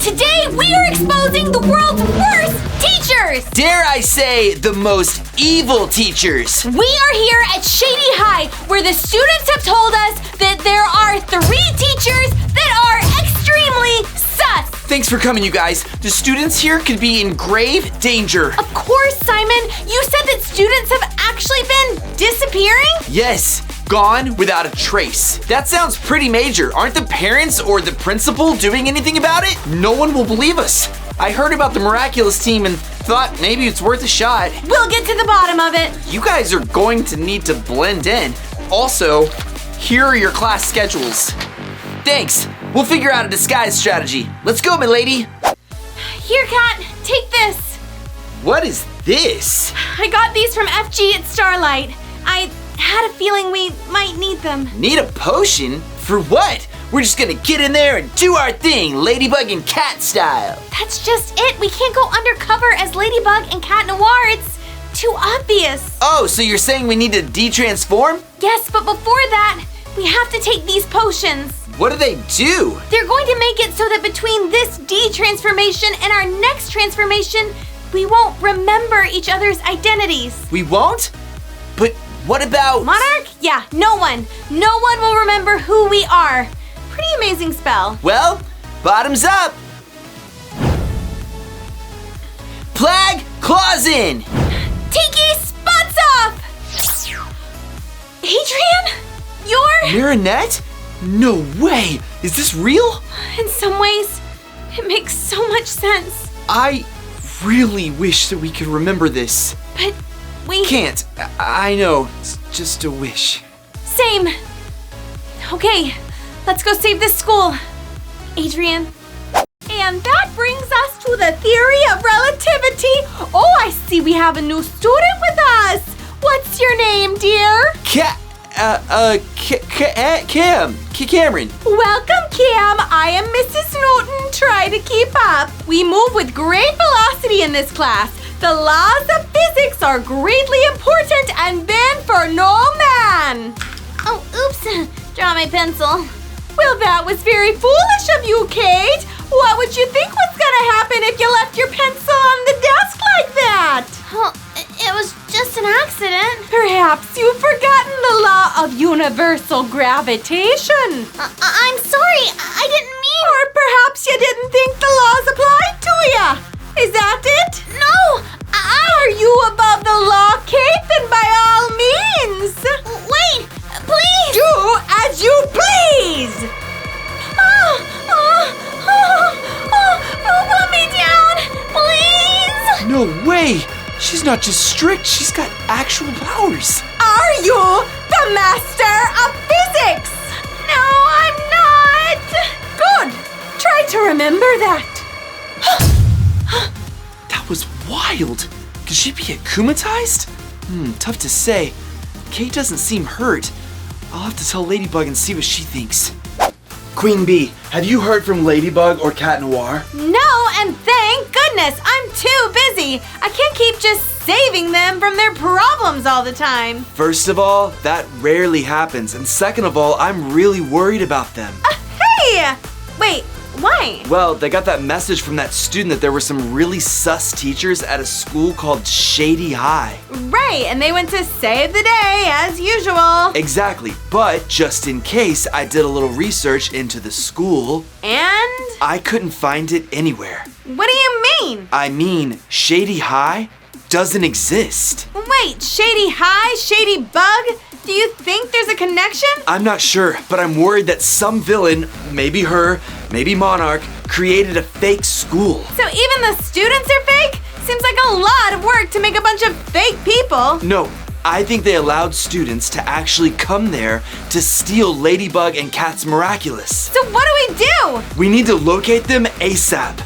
Today, we are exposing the world's worst teachers! Dare I say, the most evil teachers! We are here at Shady High, where the students have told us that there are 3 teachers that are extremely sus! Thanks for coming, you guys. The students here could be in grave danger. Of course, Simon. You said that students have actually been disappearing? Yes, gone without a trace. That sounds pretty major. Aren't the parents or the principal doing anything about it? No one will believe us. I heard about the miraculous team and thought maybe it's worth a shot. We'll get to the bottom of it. You guys are going to need to blend in. Also, here are your class schedules. Thanks. We'll figure out a disguise strategy. Let's go, milady. Here, Kat, take this. What is this? I got these from FG at Starlight. I had a feeling we might need them. Need a potion? For what? We're just gonna get in there and do our thing, Ladybug and Cat style. That's just it. We can't go undercover as Ladybug and Cat Noir. It's too obvious. Oh, so you're saying we need to de-transform? Yes, but before that, we have to take these potions. What do they do? They're going to make it so that between this de-transformation and our next transformation, we won't remember each other's identities. We won't? But what about... Monarch? Yeah, no one. No one will remember who we are. Pretty amazing spell. Well, bottoms up. Plague, claws in. Tiki, spots off! Adrian? You're... Marinette? No way! Is this real? In some ways, it makes so much sense. I really wish that we could remember this. But we... Can't. I know. It's just a wish. Same. Okay, let's go save this school. Adrian. And that brings us to the theory of relativity. Oh, I see we have a new student with us. What's your name, dear? Cameron. Welcome, Cam. I am Mrs. Newton. Try to keep up. We move with great velocity in this class. The laws of physics are greatly important and banned for no man. Oh, oops. Draw my pencil. Well, that was very foolish of you, Kate. What would you think was gonna happen if you left your pencil on the desk like that? Well, it was just an accident. Perhaps you've forgotten the law of universal gravitation. I'm sorry, I didn't mean... Or perhaps you didn't think the laws applied to you. Is that it? No, Are you above the law, Kate? Then by all means. Wait, please. Do as you please. Put me down, please. No way! She's not just strict, she's got actual powers. Are you the master of physics? No, I'm not. Good. Try to remember that. That was wild. Could she be akumatized? Tough to say. Kate doesn't seem hurt. I'll have to tell Ladybug and see what she thinks. Queen Bee, have you heard from Ladybug or Cat Noir? No, and thank goodness. I'm too busy. I can't keep just saving them from their problems all the time. First of all, that rarely happens. And second of all, I'm really worried about them. Hey! Wait, why? Well, they got that message from that student that there were some really sus teachers at a school called Shady High. Right, and they went to save the day, as usual. Exactly, but just in case, I did a little research into the school. And? I couldn't find it anywhere. What do you mean? I mean, Shady High doesn't exist. Wait, Shady High, Shady Bug? Do you think there's a connection? I'm not sure, but I'm worried that some villain, maybe her, maybe Monarch, created a fake school. So even the students are fake? Seems like a lot of work to make a bunch of fake people. No, I think they allowed students to actually come there to steal Ladybug and Cat's Miraculous. So what do we do? We need to locate them ASAP.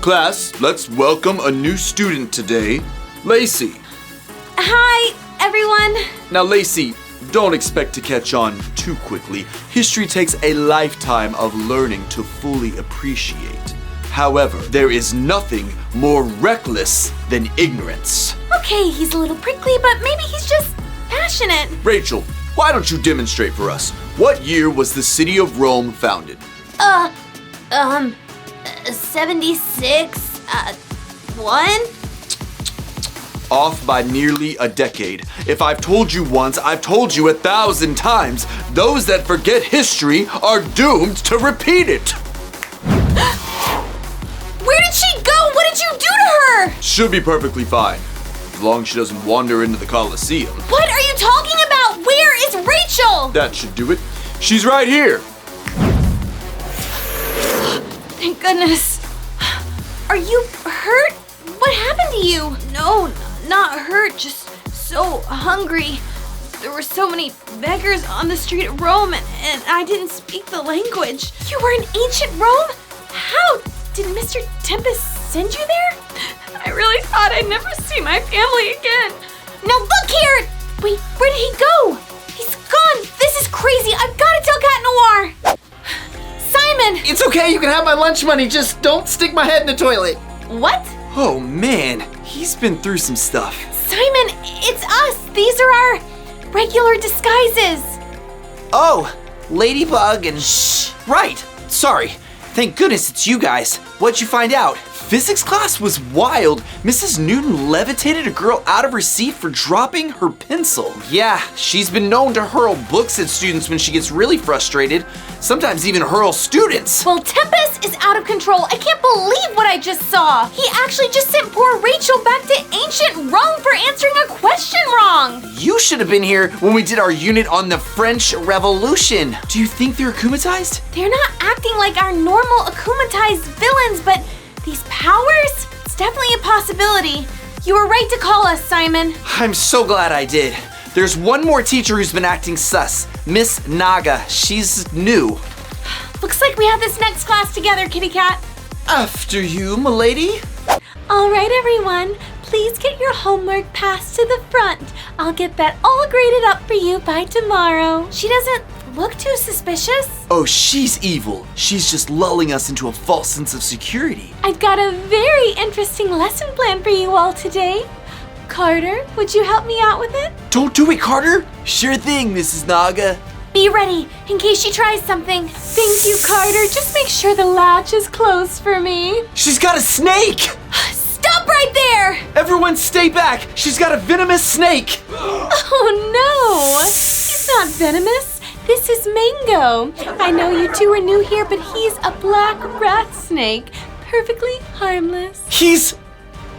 Class, let's welcome a new student today, Lacey. Hi, everyone. Now, Lacey, don't expect to catch on too quickly. History takes a lifetime of learning to fully appreciate. However, there is nothing more reckless than ignorance. Okay, he's a little prickly, but maybe he's just passionate. Rachel, why don't you demonstrate for us? What year was the city of Rome founded? 76, 1? Off by nearly a decade. If I've told you once, I've told you 1,000 times. Those that forget history are doomed to repeat it. Where did she go? What did you do to her? Should be perfectly fine, as long as she doesn't wander into the Colosseum. What are you talking about? Where is Rachel? That should do it. She's right here. Thank goodness. Are you hurt? What happened to you? No, not hurt, just so hungry. There were so many beggars on the street of Rome, and I didn't speak the language. You were in ancient Rome? How? Did Mr. Tempest send you there? I really thought I'd never see my family again. Now look here! Wait, where did he go? He's gone! This is crazy! I've got to tell Cat Noir! Simon! It's okay, you can have my lunch money, just don't stick my head in the toilet. What? Oh man, he's been through some stuff. Simon, it's us! These are our regular disguises! Oh, Ladybug and... Shh! Right, sorry. Thank goodness it's you guys. What'd you find out? Physics class was wild. Mrs. Newton levitated a girl out of her seat for dropping her pencil. Yeah, she's been known to hurl books at students when she gets really frustrated. Sometimes even hurl students. Well, Tempest is out of control. I can't believe what I just saw. He actually just sent poor Rachel back to ancient Rome for answering a question wrong. You should have been here when we did our unit on the French Revolution. Do you think they're akumatized? They're not acting like our normal akumatized villains, but these powers? It's definitely a possibility. You were right to call us, Simon. I'm so glad I did. There's one more teacher who's been acting sus, Miss Naga. She's new. Looks like we have this next class together, Kitty Cat. After you, m'lady. All right, everyone. Please get your homework passed to the front. I'll get that all graded up for you by tomorrow. She doesn't look too suspicious. Oh, she's evil. She's just lulling us into a false sense of security. I've got a very interesting lesson plan for you all today. Carter, would you help me out with it? Don't do it, Carter. Sure thing, Mrs. Naga. Be ready in case she tries something. Thank you, Carter. Just make sure the latch is closed for me. She's got a snake. Stop right there! Everyone stay back. She's got a venomous snake. Oh no, he's not venomous. This is Mango. I know you two are new here, but he's a black rat snake. Perfectly harmless. He's...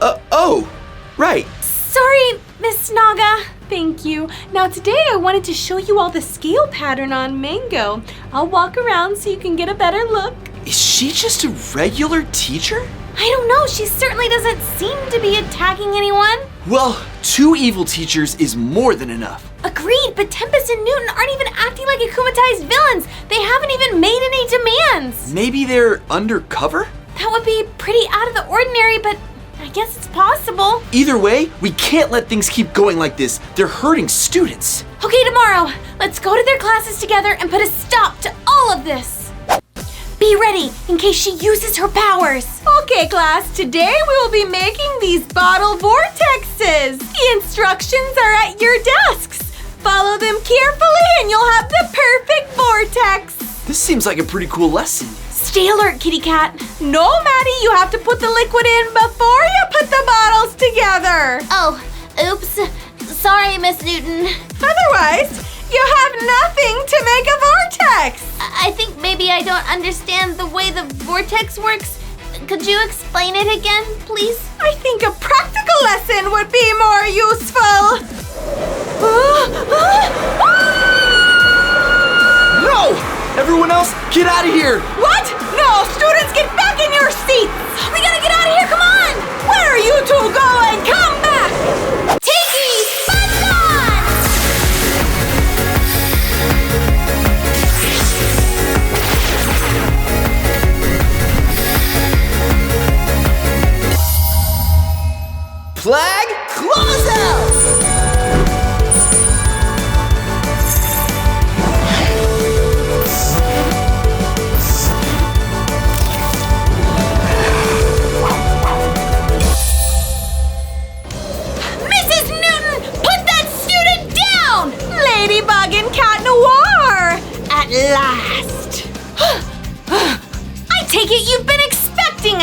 oh, right. Sorry, Miss Naga. Thank you. Now today I wanted to show you all the scale pattern on Mango. I'll walk around so you can get a better look. Is she just a regular teacher? I don't know. She certainly doesn't seem to be attacking anyone. Well, 2 evil teachers is more than enough. Agreed, but Tempest and Newton aren't even acting like akumatized villains. They haven't even made any demands. Maybe they're undercover? That would be pretty out of the ordinary, but I guess it's possible. Either way, we can't let things keep going like this. They're hurting students. Okay, tomorrow, let's go to their classes together and put a stop to all of this. Be ready in case she uses her powers. Okay, class, today we will be making these bottle vortexes. The instructions are at your desks. Follow them carefully and you'll have the perfect vortex. This seems like a pretty cool lesson. Stay alert, Kitty Cat. No, Maddie, you have to put the liquid in before you put the bottles together. Oh, oops. Sorry, Miss Newton. Otherwise, you have nothing to make a vortex. I think maybe I don't understand the way the vortex works. Could you explain it again, please? I think a practical lesson would be more useful. No! Everyone else, get out of here! What? No, students, get back in your seats! We gotta get out of here, come on! Where are you two going? Come back! Tiki, sponge on! Flag, close out! Mrs. Newton, put that student down! Ladybug and Cat Noir! At last! I take it you've been expecting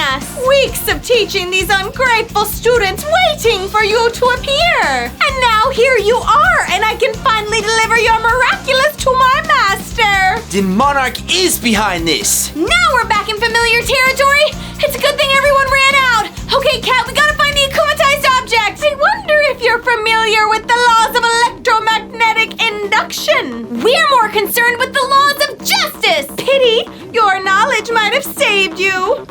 us. Weeks of teaching these ungrateful students, waiting for you to appear. And now here you are, and I can finally deliver your miraculous to my master. Then Monarch is behind this. Now we're back in familiar territory. It's a good thing everyone ran out. Okay, Cat, we gotta find the akumatized object. I wonder if you're familiar with the laws of electromagnetic induction. We're more concerned with the laws of justice. Pity, your knowledge might have saved you.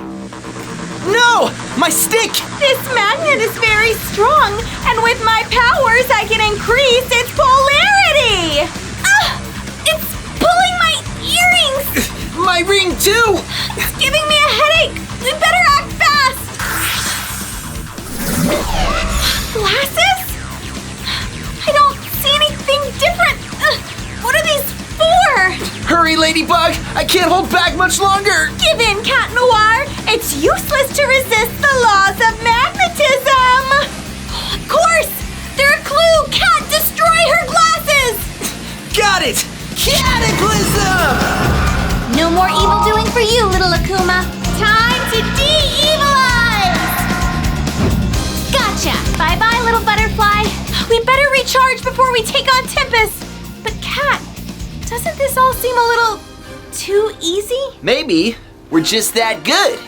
No! My stick! This magnet is very strong, and with my powers, I can increase its polarity. It's pulling my earrings. My ring too! It's giving me a headache. We better act fast. Glasses? I don't see anything different. What are these for? Hurry, Ladybug! I can't hold back much longer! Give in, Cat Noir. It's useless to resist the laws of magnetism. Of course! They're a clue. Cat, destroy her glasses. Got it! Cataclysm! No more evil doing for you, little Akuma. Time to de-evilize! Gotcha! Bye-bye, little butterfly. We better recharge before we take on Tempest. But Cat, doesn't this all seem a little too easy? Maybe. We're just that good.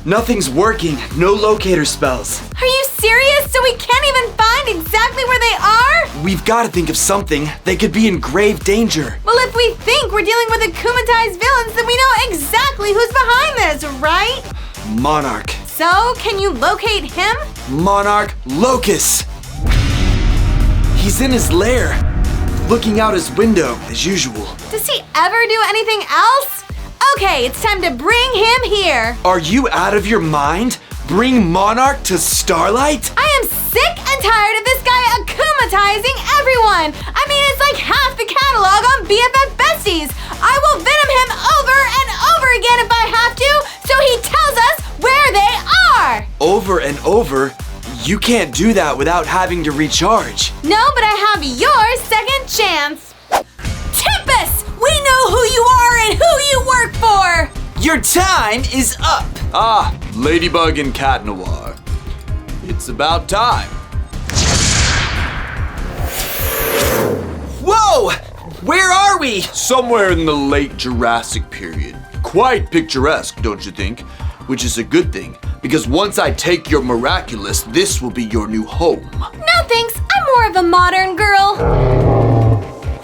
Nothing's working. No locator spells. Are you serious? So we can't even find exactly where they are? We've got to think of something. They could be in grave danger. Well, if we think we're dealing with akumatized villains, then we know exactly who's behind this, right? Monarch. So, can you locate him? Monarch Locus. He's in his lair, looking out his window as usual. Does he ever do anything else? Okay, it's time to bring him here. Are you out of your mind? Bring Monarch to Starlight? I am sick and tired of this guy akumatizing everyone. I mean, it's like half the catalog on BFF Besties. I will venom him over and over again if I have to, so he tells us where they are. Over and over? You can't do that without having to recharge. No, but I have your second chance. Tempest! We know who you are and who you work for! Your time is up! Ah, Ladybug and Cat Noir. It's about time. Whoa! Where are we? Somewhere in the late Jurassic period. Quite picturesque, don't you think? Which is a good thing, because once I take your miraculous, this will be your new home. No thanks, I'm more of a modern girl.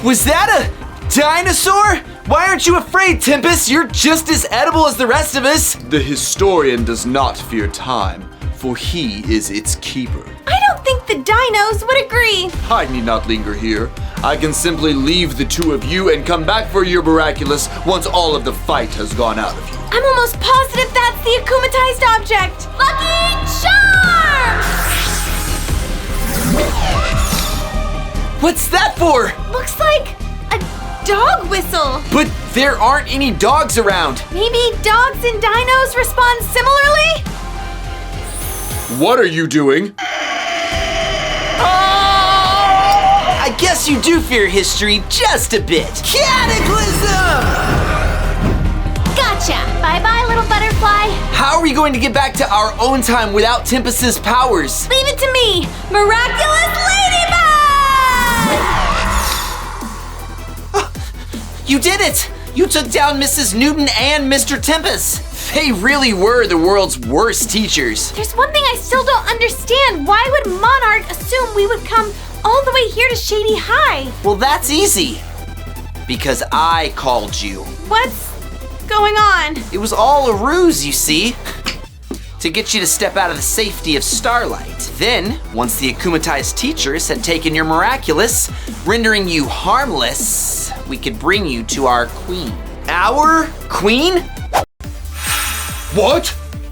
Was that a dinosaur? Why aren't you afraid, Tempest? You're just as edible as the rest of us. The historian does not fear time, for he is its keeper. I don't think the dinos would agree. I need not linger here. I can simply leave the two of you and come back for your miraculous once all of the fight has gone out of you. I'm almost positive that's the akumatized object. Lucky Charm! What's that for? Looks like a dog whistle. But there aren't any dogs around. Maybe dogs and dinos respond similarly? What are you doing? I guess you do fear history just a bit. Cataclysm! Gotcha! Bye-bye, little butterfly. How are we going to get back to our own time without Tempest's powers? Leave it to me, Miraculous Ladybug! You did it! You took down Mrs. Newton and Mr. Tempest. They really were the world's worst teachers. There's one thing I still don't understand. Why would Monarch assume we would come all the way here to Shady High? Well, that's easy. Because I called you. What's going on? It was all a ruse, you see. To get you to step out of the safety of Starlight. Then, once the akumatized teachers had taken your miraculous, rendering you harmless, we could bring you to our queen. Our queen? What?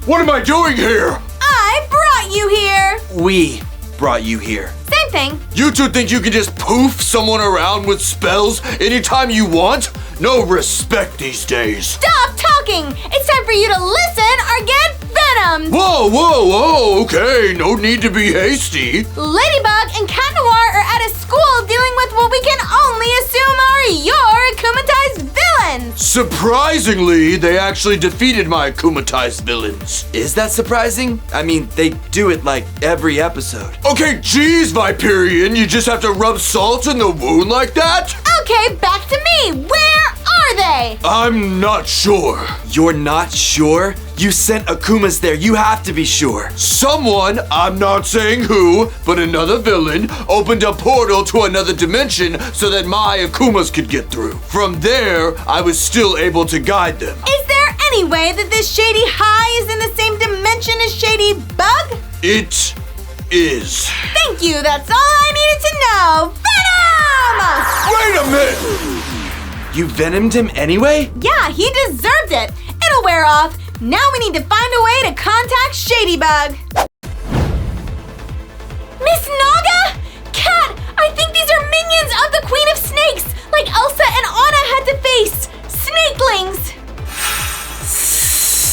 What am I doing here? I brought you here. We brought you here. Same thing. You two think you can just poof someone around with spells anytime you want? No respect these days. Stop talking. It's time for you to listen or get venomed. Whoa, okay, no need to be hasty. Ladybug and Cat Noir are at a school dealing with what we can only assume are your akumatized villains. Surprisingly, they actually defeated my akumatized villains. Is that surprising? I mean, they do it like every episode. Okay, geez, Viperion, you just have to rub salt in the wound like that? Okay, back to me. Where are they? I'm not sure. You're not sure? You sent Akumas there. You have to be sure. Someone, I'm not saying who, but another villain, opened a portal to another dimension so that my Akumas could get through. From there, I was still able to guide them. Is there any way that this Shady High is in the same dimension as Shady Bug? It is. Thank you, that's all I needed to know. Venom! Wait a minute! You venomed him anyway? Yeah, he deserved it. It'll wear off. Now we need to find a way to contact Shady Bug. Miss Naga? Cat, I think these are minions of the Queen of Snakes, like Elsa and Anna had to face. Snakelings.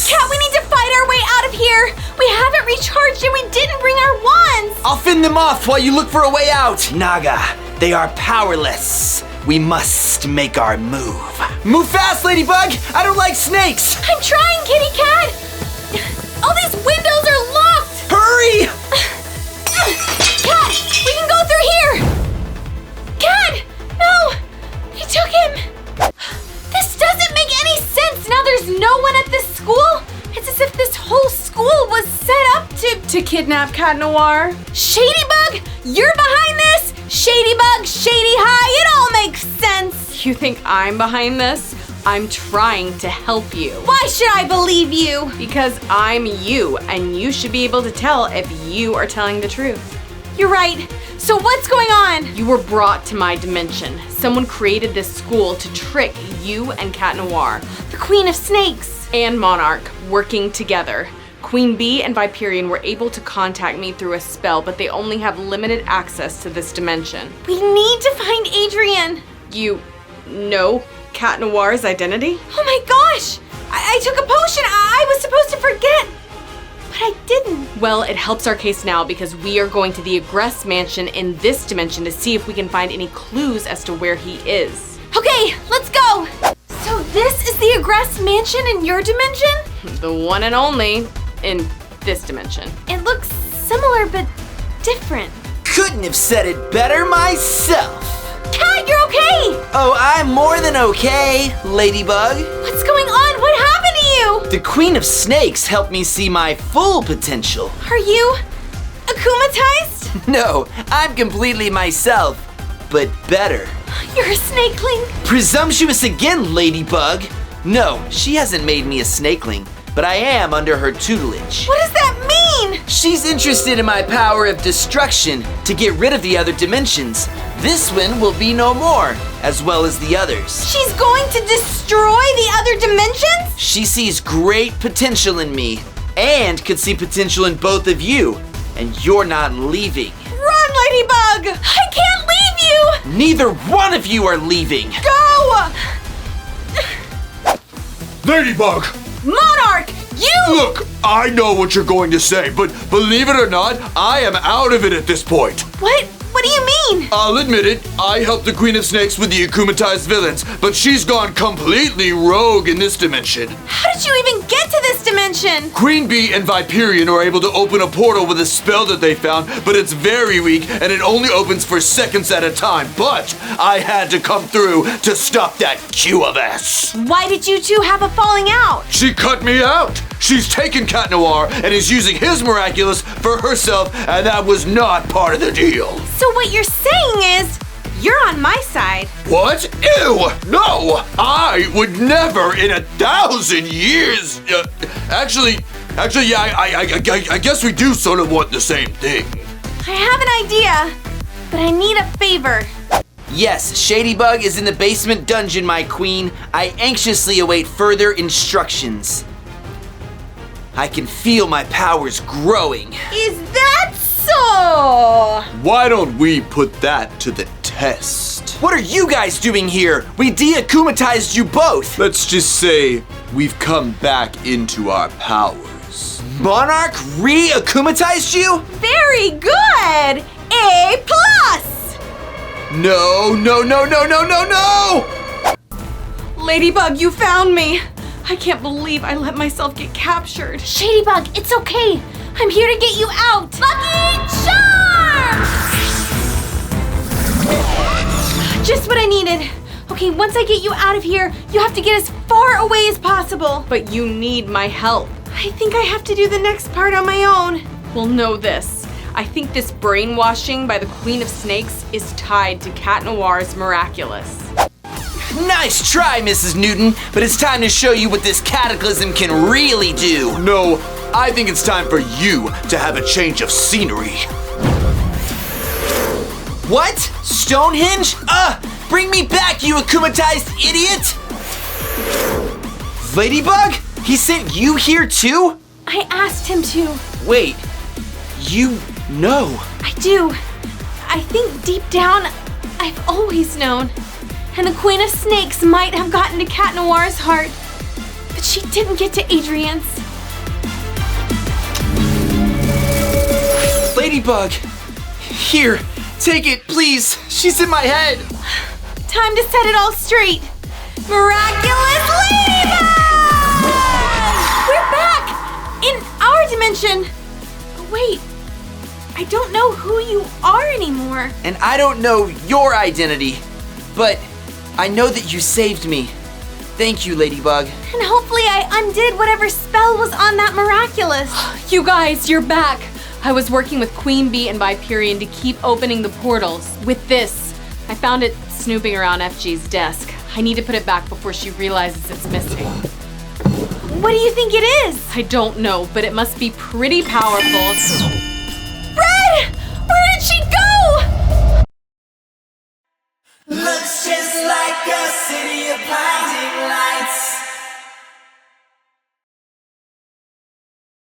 Cat, we need to fight our way out of here. We haven't recharged and we didn't bring our wands. I'll fend them off while you look for a way out. Naga, they are powerless. We must make our move. Move fast, Ladybug! I don't like snakes! I'm trying, Kitty Cat. All these windows are locked. Hurry! Cat, we can go through here. Cat, no, he took him. This doesn't make any sense. Now there's no one at this school. It's as if this whole school was set up to kidnap Cat Noir. Shadybug, you're behind this? Shadybug, Shady High, it all makes sense. You think I'm behind this? I'm trying to help you. Why should I believe you? Because I'm you, and you should be able to tell if you are telling the truth. You're right. So what's going on? You were brought to my dimension. Someone created this school to trick you and Cat Noir. The Queen of Snakes. And Monarch working together. Queen Bee and Viperion were able to contact me through a spell, but they only have limited access to this dimension. We need to find Adrian. You know Cat Noir's identity? Oh my gosh! I took a potion. I was supposed to forget, but I didn't. Well, it helps our case now because we are going to the Agress Mansion in this dimension to see if we can find any clues as to where he is. Okay, let's go. So this is the Agress Mansion in your dimension? The one and only in this dimension. It looks similar but different. Couldn't have said it better myself. Cat, you're okay! Oh, I'm more than okay, Ladybug. What's going on? What happened to you? The Queen of Snakes helped me see my full potential. Are you akumatized? No, I'm completely myself, but better. You're a snakeling. Presumptuous again, Ladybug. No, she hasn't made me a snakeling, but I am under her tutelage. What does that mean? She's interested in my power of destruction to get rid of the other dimensions. This one will be no more, as well as the others. She's going to destroy the other dimensions? She sees great potential in me, and could see potential in both of you, and you're not leaving. Run, Ladybug! I can't leave you! Neither one of you are leaving. Go! Ladybug! Monarch, you! Look, I know what you're going to say, but believe it or not, I am out of it at this point. What? What do you mean? I'll admit it, I helped the Queen of Snakes with the akumatized villains, but she's gone completely rogue in this dimension. How did you even get to this dimension? Queen Bee and Viperion are able to open a portal with a spell that they found, but it's very weak and it only opens for seconds at a time. But I had to come through to stop that Q of S. Why did you two have a falling out? She cut me out. She's taken Cat Noir and is using his miraculous for herself, and that was not part of the deal. So what you're saying is, you're on my side. What? Ew! No! I would never in 1,000 years. Actually, yeah, I guess we do sort of want the same thing. I have an idea, but I need a favor. Yes, Shadybug is in the basement dungeon, my queen. I anxiously await further instructions. I can feel my powers growing. Is that so? Why don't we put that to the test? What are you guys doing here? We de-akumatized you both. Let's just say we've come back into our powers. Monarch re-akumatized you? Very good! A+! No! Ladybug, you found me! I can't believe I let myself get captured. Shadybug, it's okay. I'm here to get you out. Lucky Charms! Just what I needed. Okay, once I get you out of here, you have to get as far away as possible. But you need my help. I think I have to do the next part on my own. Well, know this. I think this brainwashing by the Queen of Snakes is tied to Cat Noir's miraculous. Nice try, Mrs. Newton, but it's time to show you what this cataclysm can really do. No, I think it's time for you to have a change of scenery. What? Stonehenge? Bring me back, you akumatized idiot! Ladybug? He sent you here too? I asked him to. Wait, you know? I do. I think deep down, I've always known. And the Queen of Snakes might have gotten to Cat Noir's heart, but she didn't get to Adrian's. Ladybug, here, take it, please. She's in my head. Time to set it all straight. Miraculous Ladybug! We're back! In our dimension! Wait, I don't know who you are anymore. And I don't know your identity, but I know that you saved me. Thank you, Ladybug. And hopefully I undid whatever spell was on that miraculous. You guys, you're back. I was working with Queen Bee and Viperion to keep opening the portals. With this, I found it snooping around FG's desk. I need to put it back before she realizes it's missing. What do you think it is? I don't know, but it must be pretty powerful.